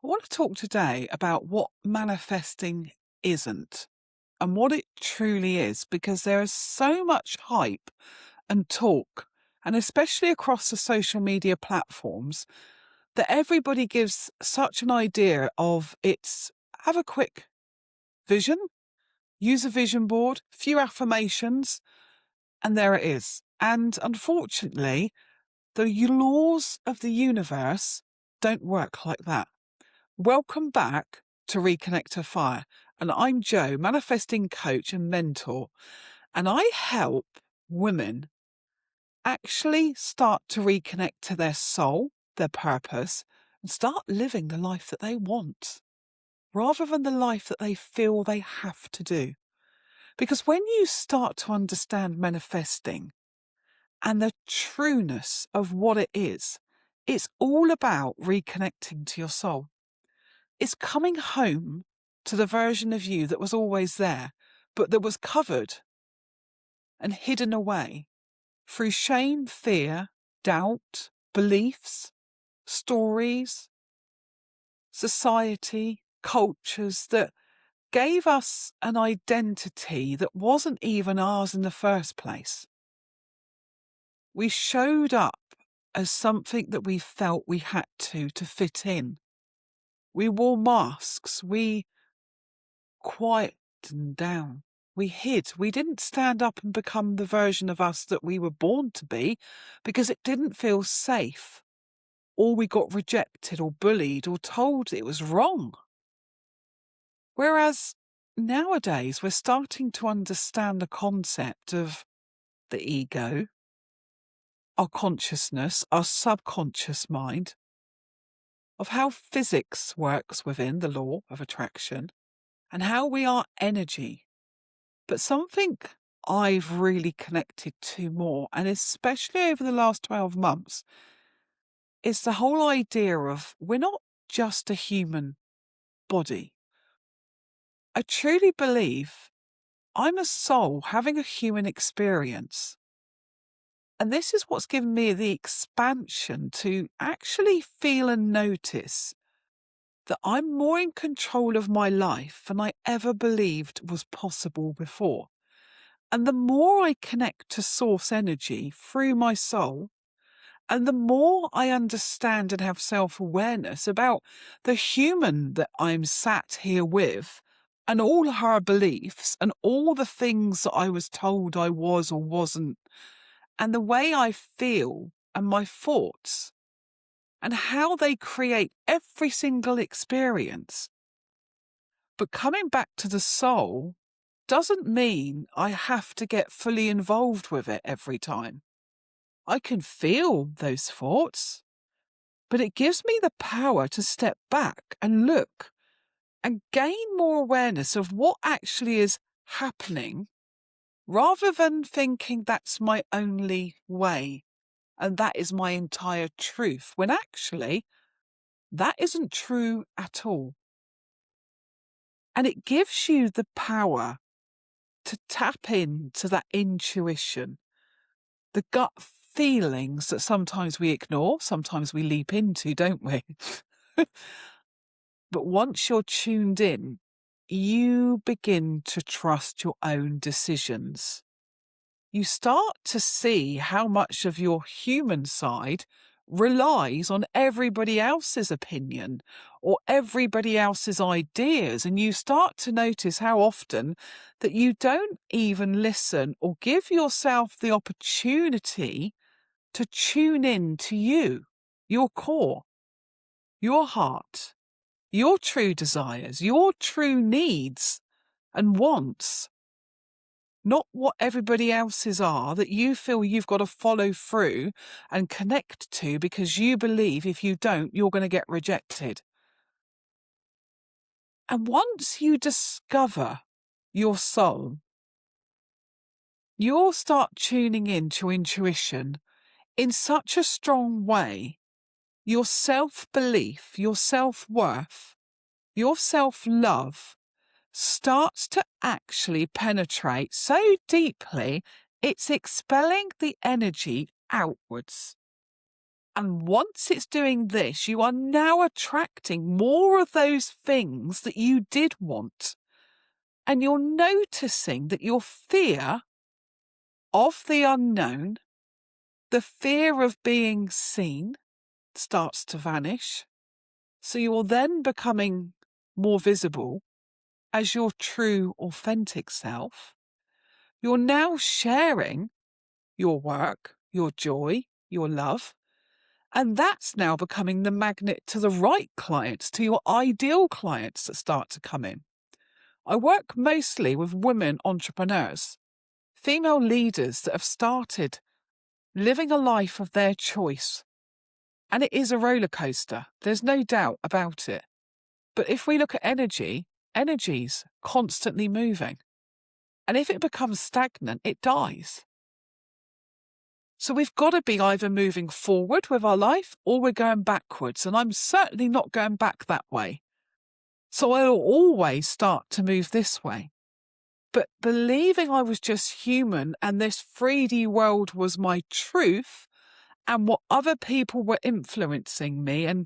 I want to talk today about what manifesting isn't and what it truly is, because there is so much hype and talk, and especially across the social media platforms, that everybody gives such an idea of it's have a quick vision, use a vision board, few affirmations, and there it is. And unfortunately, the laws of the universe don't work like that. Welcome back to Reconnect to Fire. And I'm Jo, manifesting coach and mentor. And I help women actually start to reconnect to their soul, their purpose, and start living the life that they want rather than the life that they feel they have to do. Because when you start to understand manifesting and the trueness of what it is, it's all about reconnecting to your soul. It's coming home to the version of you that was always there, but that was covered and hidden away through shame, fear, doubt, beliefs, stories, society, cultures that gave us an identity that wasn't even ours in the first place. We showed up as something that we felt we had to fit in. We wore masks. We quietened down. We hid. We didn't stand up and become the version of us that we were born to be because it didn't feel safe, or we got rejected or bullied or told it was wrong. Whereas nowadays we're starting to understand the concept of the ego, our consciousness, our subconscious mind, of how physics works within the law of attraction and how we are energy. But something I've really connected to more, and especially over the last 12 months, is the whole idea of we're not just a human body. I truly believe I'm a soul having a human experience. And this is what's given me the expansion to actually feel and notice that I'm more in control of my life than I ever believed was possible before. And the more I connect to source energy through my soul, and the more I understand and have self-awareness about the human that I'm sat here with, and all her beliefs, and all the things that I was told I was or wasn't, and the way I feel, and my thoughts, and how they create every single experience. But coming back to the soul doesn't mean I have to get fully involved with it every time. I can feel those thoughts, but it gives me the power to step back and look and gain more awareness of what actually is happening, rather than thinking that's my only way and that is my entire truth, when actually that isn't true at all. And it gives you the power to tap into that intuition, the gut feelings that sometimes we ignore, sometimes we leap into, don't we? But once you're tuned in, you begin to trust your own decisions. You start to see how much of your human side relies on everybody else's opinion or everybody else's ideas. And you start to notice how often that you don't even listen or give yourself the opportunity to tune in to you, your core, your heart, your true desires, your true needs and wants. Not what everybody else's are that you feel you've got to follow through and connect to because you believe if you don't, you're going to get rejected. And once you discover your soul, you'll start tuning in to intuition in such a strong way. Your self-belief, your self-worth, your self-love starts to actually penetrate so deeply, it's expelling the energy outwards. And once it's doing this, you are now attracting more of those things that you did want. And you're noticing that your fear of the unknown, the fear of being seen, starts to vanish. So you're then becoming more visible as your true, authentic self. You're now sharing your work, your joy, your love. And that's now becoming the magnet to the right clients, to your ideal clients that start to come in. I work mostly with women entrepreneurs, female leaders that have started living a life of their choice. And it is a roller coaster. There's no doubt about it. But if we look at energy, energy's constantly moving. And if it becomes stagnant, it dies. So we've got to be either moving forward with our life or we're going backwards. And I'm certainly not going back that way. So I'll always start to move this way. But believing I was just human and this 3D world was my truth and what other people were influencing me, and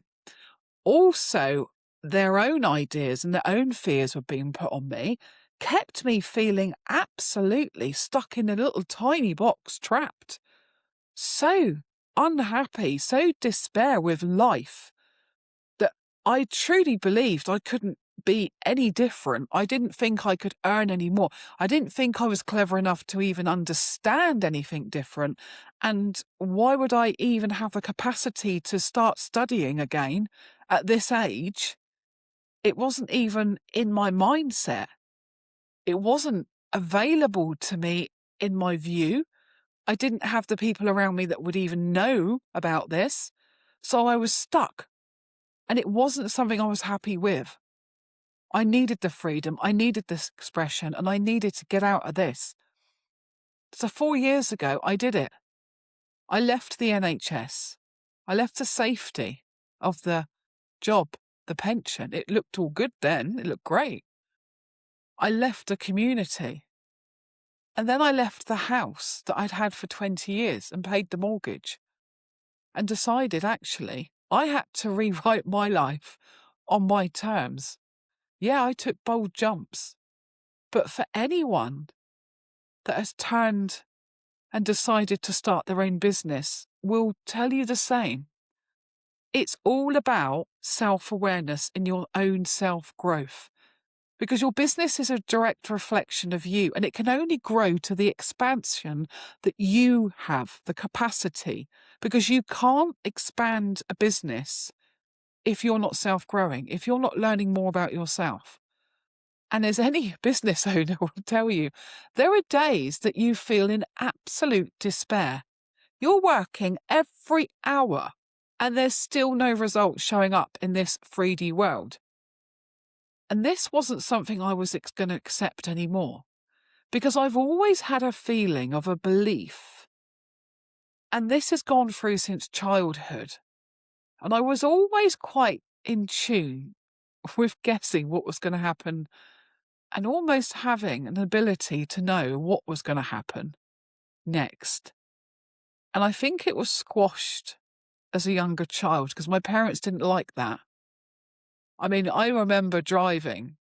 also their own ideas and their own fears were being put on me, kept me feeling absolutely stuck in a little tiny box, trapped. So unhappy, so despair with life that I truly believed I couldn't be any different. I didn't think I could earn any more. I didn't think I was clever enough to even understand anything different. And why would I even have the capacity to start studying again at this age? It wasn't even in my mindset. It wasn't available to me in my view. I didn't have the people around me that would even know about this. So I was stuck. And it wasn't something I was happy with. I needed the freedom, I needed this expression, and I needed to get out of this. So 4 years ago, I did it. I left the NHS. I left the safety of the job, the pension. It looked all good then. It looked great. I left a community. And then I left the house that I'd had for 20 years and paid the mortgage and decided actually I had to rewrite my life on my terms. Yeah, I took bold jumps. But for anyone that has turned and decided to start their own business will tell you the same. It's all about self-awareness and your own self-growth. Because your business is a direct reflection of you, and it can only grow to the expansion that you have, the capacity. Because you can't expand a business if you're not self-growing, if you're not learning more about yourself. And as any business owner will tell you, there are days that you feel in absolute despair. You're working every hour and there's still no results showing up in this 3D world. And this wasn't something I was going to accept anymore, because I've always had a feeling of a belief. And this has gone through since childhood. And I was always quite in tune with guessing what was going to happen and almost having an ability to know what was going to happen next. And I think it was squashed as a younger child because my parents didn't like that. I mean, I remember driving.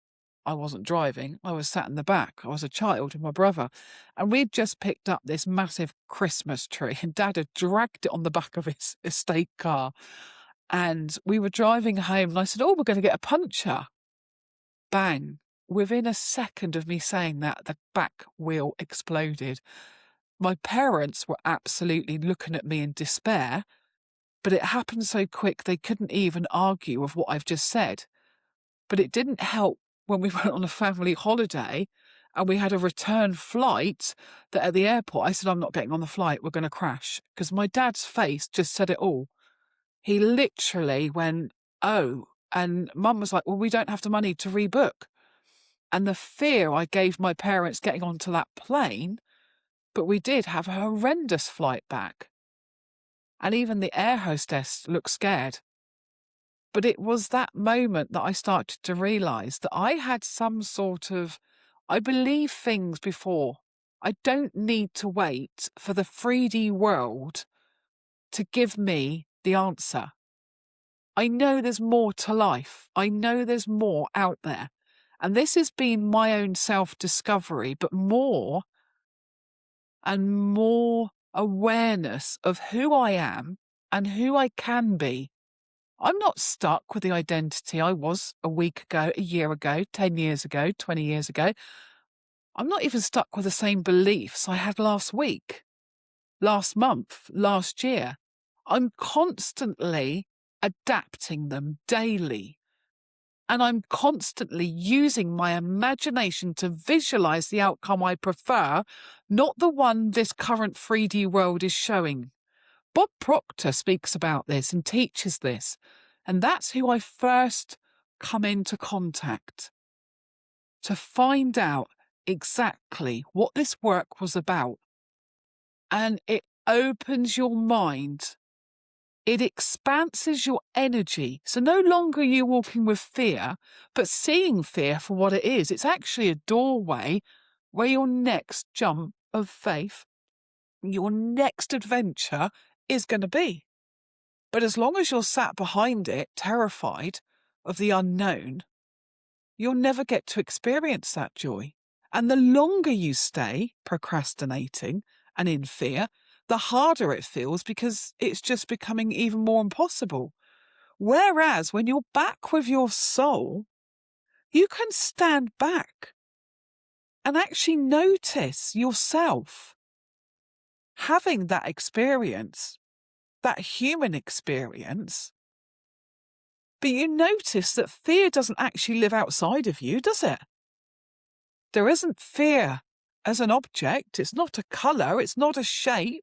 I wasn't driving. I was sat in the back. I was a child with my brother. And we'd just picked up this massive Christmas tree and Dad had dragged it on the back of his estate car. And we were driving home and I said, "Oh, we're going to get a puncture." Bang. Within a second of me saying that, the back wheel exploded. My parents were absolutely looking at me in despair, but it happened so quick they couldn't even argue with what I've just said. But it didn't help when we went on a family holiday and we had a return flight that at the airport, I said, "I'm not getting on the flight, we're going to crash." Because my dad's face just said it all. He literally went, "Oh," and Mum was like, "Well, we don't have the money to rebook." And the fear I gave my parents getting onto that plane, but we did have a horrendous flight back. And even the air hostess looked scared. But it was that moment that I started to realise that I had some sort of, I believe things before. I don't need to wait for the 3D world to give me the answer. I know there's more to life. I know there's more out there. And this has been my own self-discovery, but more and more awareness of who I am and who I can be. I'm not stuck with the identity I was a week ago, a year ago, 10 years ago, 20 years ago. I'm not even stuck with the same beliefs I had last week, last month, last year. I'm constantly adapting them daily. And I'm constantly using my imagination to visualize the outcome I prefer, not the one this current 3D world is showing. Bob Proctor speaks about this and teaches this, and that's who I first come into contact to find out exactly what this work was about. And it opens your mind. It expands your energy. So no longer are you walking with fear, but seeing fear for what it is. It's actually a doorway where your next jump of faith, your next adventure is going to be. But as long as you're sat behind it, terrified of the unknown, you'll never get to experience that joy. And the longer you stay procrastinating and in fear, the harder it feels because it's just becoming even more impossible. Whereas when you're back with your soul, you can stand back and actually notice yourself having that experience, that human experience. But you notice that fear doesn't actually live outside of you, does it? There isn't fear as an object. It's not a colour. It's not a shape.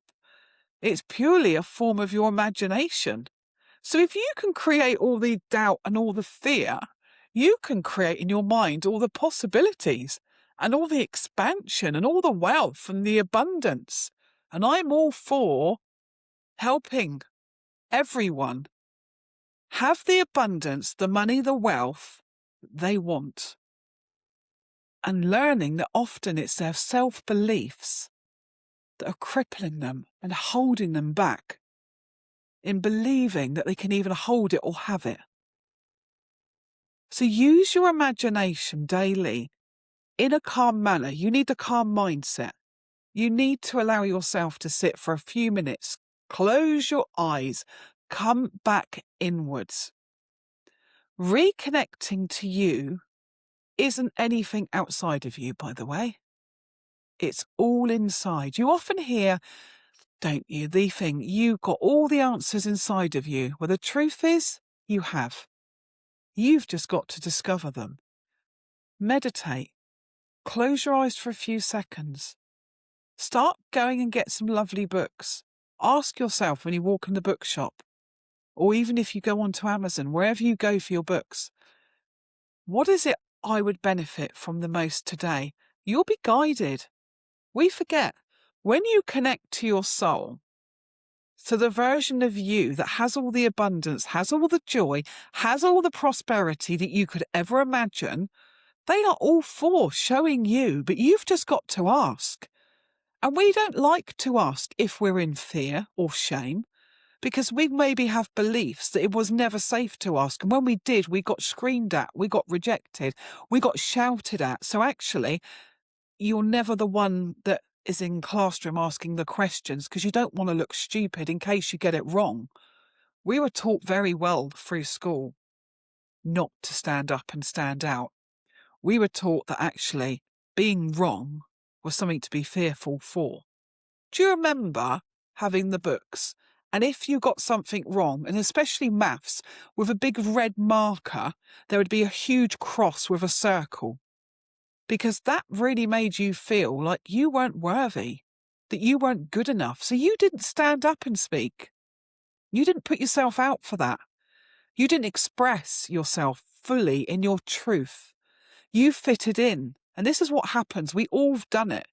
It's purely a form of your imagination. So if you can create all the doubt and all the fear, you can create in your mind all the possibilities and all the expansion and all the wealth and the abundance. And I'm all for helping everyone have the abundance, the money, the wealth they want. And learning that often it's their self-beliefs that are crippling them and holding them back in believing that they can even hold it or have it. So use your imagination daily in a calm manner. You need a calm mindset. You need to allow yourself to sit for a few minutes. Close your eyes. Come back inwards. Reconnecting to you isn't anything outside of you, by the way. It's all inside. You often hear, don't you, the thing, you've got all the answers inside of you. Well, the truth is, you have. You've just got to discover them. Meditate. Close your eyes for a few seconds. Start going and get some lovely books. Ask yourself when you walk in the bookshop, or even if you go onto Amazon, wherever you go for your books, what is it I would benefit from the most today? You'll be guided. We forget. When you connect to your soul, to the version of you that has all the abundance, has all the joy, has all the prosperity that you could ever imagine, they are all for showing you, but you've just got to ask. And we don't like to ask if we're in fear or shame, because we maybe have beliefs that it was never safe to ask. And when we did, we got screamed at, we got rejected, we got shouted at. So actually, you're never the one that is in classroom asking the questions because you don't want to look stupid in case you get it wrong. We were taught very well through school not to stand up and stand out. We were taught that actually being wrong was something to be fearful for. Do you remember having the books? And if you got something wrong, and especially maths, with a big red marker, there would be a huge cross with a circle. Because that really made you feel like you weren't worthy, that you weren't good enough. So you didn't stand up and speak. You didn't put yourself out for that. You didn't express yourself fully in your truth. You fitted in. And this is what happens. We all have done it.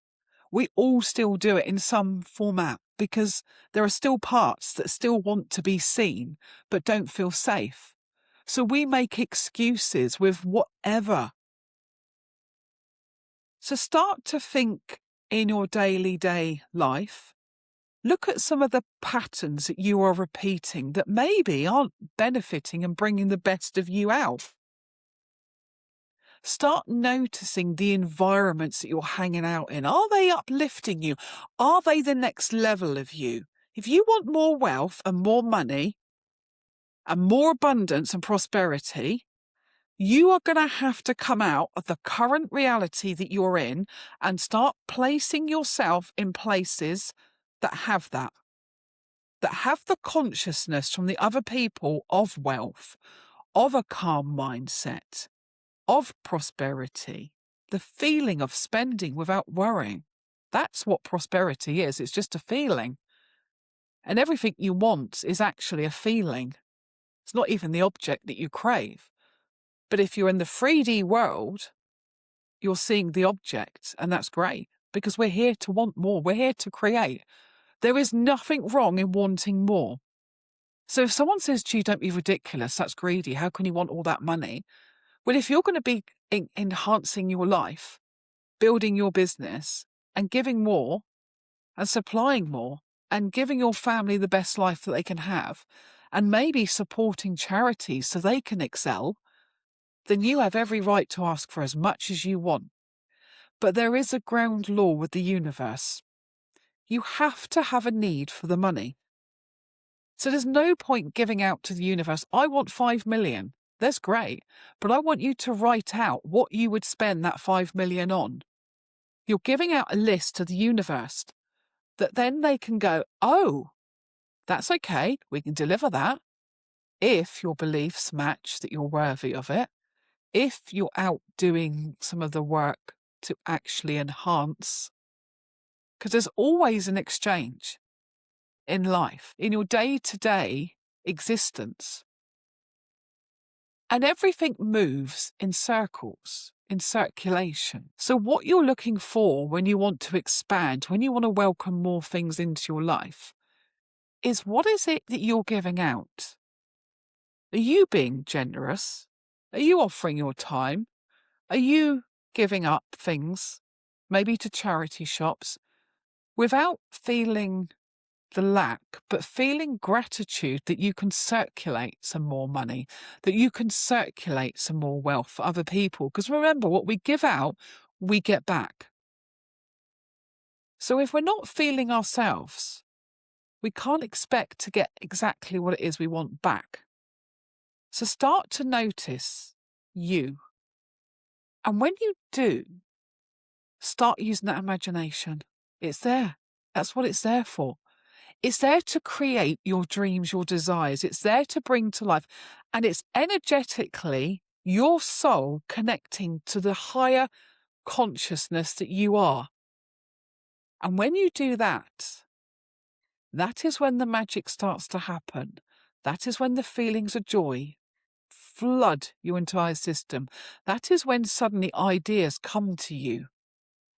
We all still do it in some format because there are still parts that still want to be seen but don't feel safe. So we make excuses with whatever. So start to think in your daily day life, Look at some of the patterns that you are repeating that maybe aren't benefiting and bringing the best of you out. Start noticing the environments that you're hanging out in. Are they uplifting you? Are they the next level of you? If you want more wealth and more money and more abundance and prosperity, you are going to have to come out of the current reality that you're in and start placing yourself in places that have that have the consciousness from the other people of wealth, of a calm mindset, of prosperity, the feeling of spending without worrying. That's what prosperity is. It's just a feeling. And everything you want is actually a feeling. It's not even the object that you crave. But if you're in the 3D world, you're seeing the object, and that's great because we're here to want more. We're here to create. There is nothing wrong in wanting more. So if someone says to you, don't be ridiculous, that's greedy, how can you want all that money? Well, if you're going to be enhancing your life, building your business, and giving more, and supplying more, and giving your family the best life that they can have, and maybe supporting charities so they can excel, then you have every right to ask for as much as you want. But there is a ground law with the universe. You have to have a need for the money. So there's no point giving out to the universe, I want 5 million. That's great. But I want you to write out what you would spend that 5 million on. You're giving out a list to the universe that then they can go, oh, that's okay. We can deliver that. If your beliefs match that you're worthy of it, if you're out doing some of the work to actually enhance, because there's always an exchange in life, in your day-to-day existence. And everything moves in circles, in circulation. So what you're looking for when you want to expand, when you want to welcome more things into your life, is what is it that you're giving out? Are you being generous? Are you offering your time? Are you giving up things, maybe to charity shops, without feeling the lack, but feeling gratitude that you can circulate some more money, that you can circulate some more wealth for other people? Because remember, what we give out, we get back. So if we're not feeling ourselves, we can't expect to get exactly what it is we want back. So start to notice you. And when you do, start using that imagination. It's there. That's what it's there for. It's there to create your dreams, your desires. It's there to bring to life. And it's energetically your soul connecting to the higher consciousness that you are. And when you do that, that is when the magic starts to happen. That is when the feelings of joy flood your entire system. That is when suddenly ideas come to you.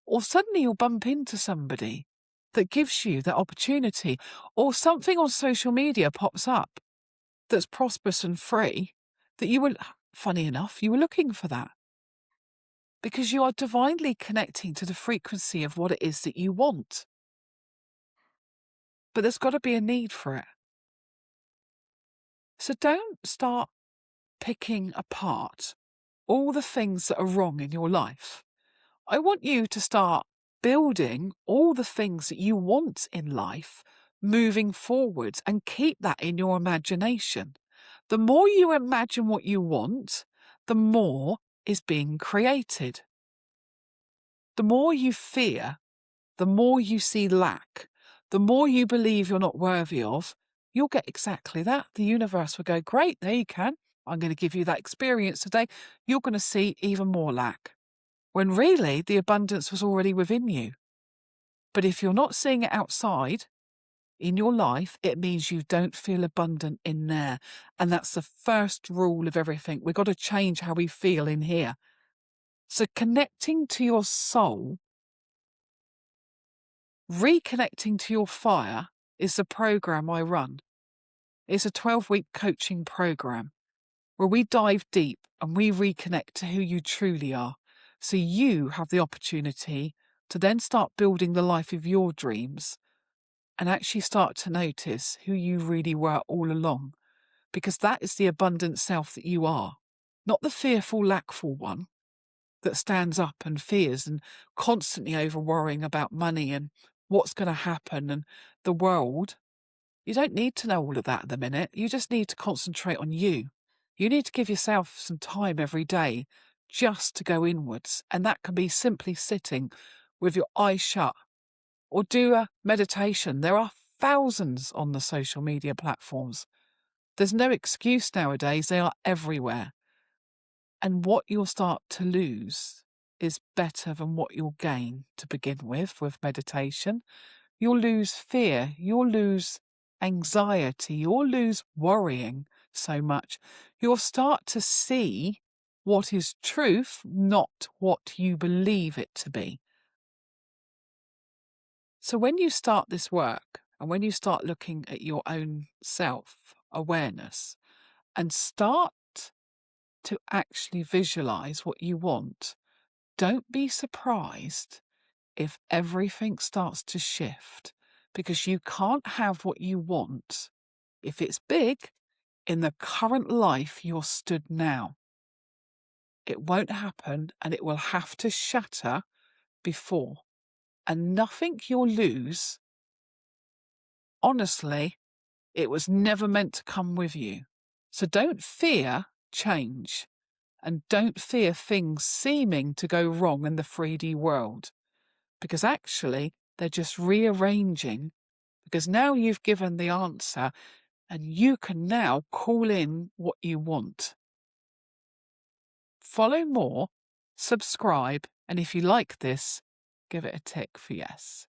Or suddenly you'll bump into somebody that gives you that opportunity. Or something on social media pops up that's prosperous and free that you were, funny enough, you were looking for that. Because you are divinely connecting to the frequency of what it is that you want. But there's got to be a need for it. So don't start picking apart all the things that are wrong in your life. I want you to start building all the things that you want in life moving forwards and keep that in your imagination. The more you imagine what you want, the more is being created. The more you fear, the more you see lack, the more you believe you're not worthy of, you'll get exactly that. The universe will go, great, there you can. I'm going to give you that experience today. You're going to see even more lack. When really the abundance was already within you. But if you're not seeing it outside in your life, it means you don't feel abundant in there. And that's the first rule of everything. We've got to change how we feel in here. So connecting to your soul, reconnecting to your fire is the program I run. It's a 12-week coaching program where we dive deep and we reconnect to who you truly are. So you have the opportunity to then start building the life of your dreams and actually start to notice who you really were all along, because that is the abundant self that you are, not the fearful, lackful one that stands up and fears and constantly over worrying about money and what's going to happen and the world. You don't need to know all of that at the minute. You just need to concentrate on you. You need to give yourself some time every day just to go inwards. And that can be simply sitting with your eyes shut or do a meditation. There are thousands on the social media platforms. There's no excuse nowadays. They are everywhere. And what you'll start to lose is better than what you'll gain to begin with meditation. You'll lose fear, you'll lose anxiety, you'll lose worrying so much. You'll start to see what is truth, not what you believe it to be. So when you start this work and when you start looking at your own self-awareness and start to actually visualize what you want, don't be surprised if everything starts to shift, because you can't have what you want if it's big in the current life you're stood now. It won't happen, and it will have to shatter before. And nothing you'll lose, honestly, it was never meant to come with you. So don't fear change, and don't fear things seeming to go wrong in the 3D world, because actually they're just rearranging, because now you've given the answer and you can now call in what you want. Follow more, subscribe, and if you like this, give it a tick for yes.